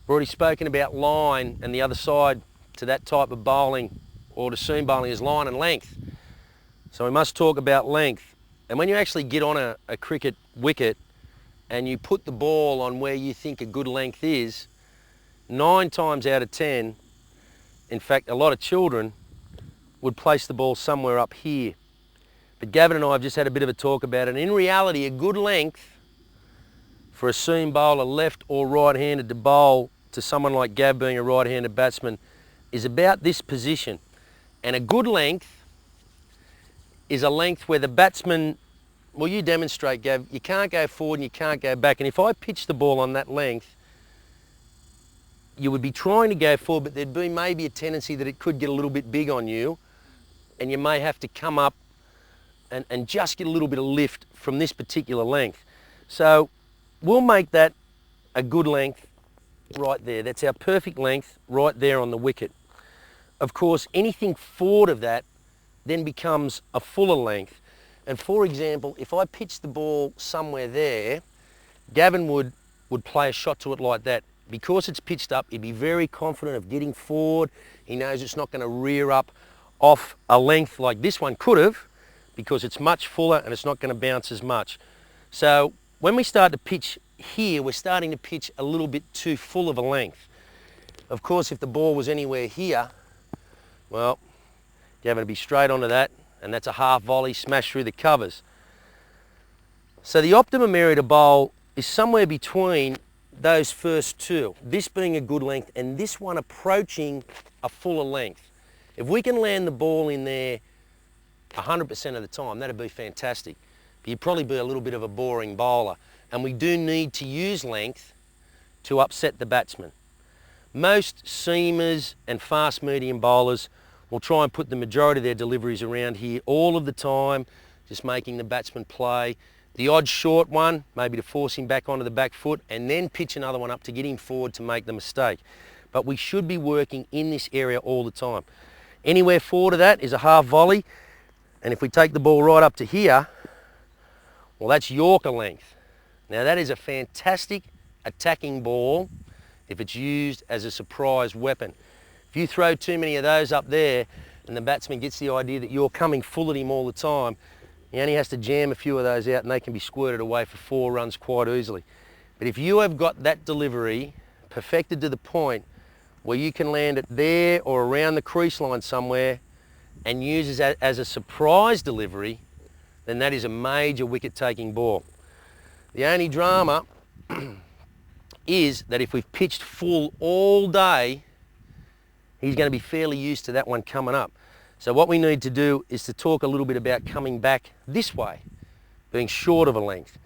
We've already spoken about line, and the other side to that type of bowling or to seam bowling is line and length. So we must talk about length. And when you actually get on a cricket wicket and you put the ball on where you think a good length is, 9 times out of 10, in fact a lot of children would place the ball somewhere up here. But Gavin and I have just had a bit of a talk about it. In reality, a good length for a seam bowler, left or right-handed, to bowl to someone like Gav being a right-handed batsman is about this position. And a good length is a length where the batsman, well, you demonstrate, Gav, you can't go forward and you can't go back. And if I pitch the ball on that length, you would be trying to go forward, but there'd be maybe a tendency that it could get a little bit big on you, and you may have to come up and just get a little bit of lift from this particular length. So we'll make that a good length right there. That's our perfect length right there on the wicket. Of course, anything forward of that then becomes a fuller length. And for example, if I pitch the ball somewhere there, Gavin would play a shot to it like that. Because it's pitched up, he'd be very confident of getting forward. He knows it's not going to rear up off a length like this one could have, because it's much fuller and it's not going to bounce as much. So when we start to pitch here, we're starting to pitch a little bit too full of a length. Of course, if the ball was anywhere here, well, Gavin would be straight onto that, and that's a half volley smash through the covers. So the optimum area to bowl is somewhere between those first two, this being a good length and this one approaching a fuller length. If we can land the ball in there 100% of the time, that'd be fantastic. But you'd probably be a little bit of a boring bowler, and we do need to use length to upset the batsman. Most seamers and fast medium bowlers will try and put the majority of their deliveries around here all of the time, just making the batsman play. The odd short one, maybe to force him back onto the back foot, and then pitch another one up to get him forward to make the mistake. But we should be working in this area all the time. Anywhere forward of that is a half volley, and if we take the ball right up to here, well, that's Yorker length. Now that is a fantastic attacking ball if it's used as a surprise weapon. If you throw too many of those up there and the batsman gets the idea that you're coming full at him all the time, he only has to jam a few of those out and they can be squirted away for 4 runs quite easily. But if you have got that delivery perfected to the point where you can land it there or around the crease line somewhere and use it as a surprise delivery, then that is a major wicket-taking ball. The only drama is that if we've pitched full all day, he's going to be fairly used to that one coming up. So what we need to do is to talk a little bit about coming back this way, being short of a length.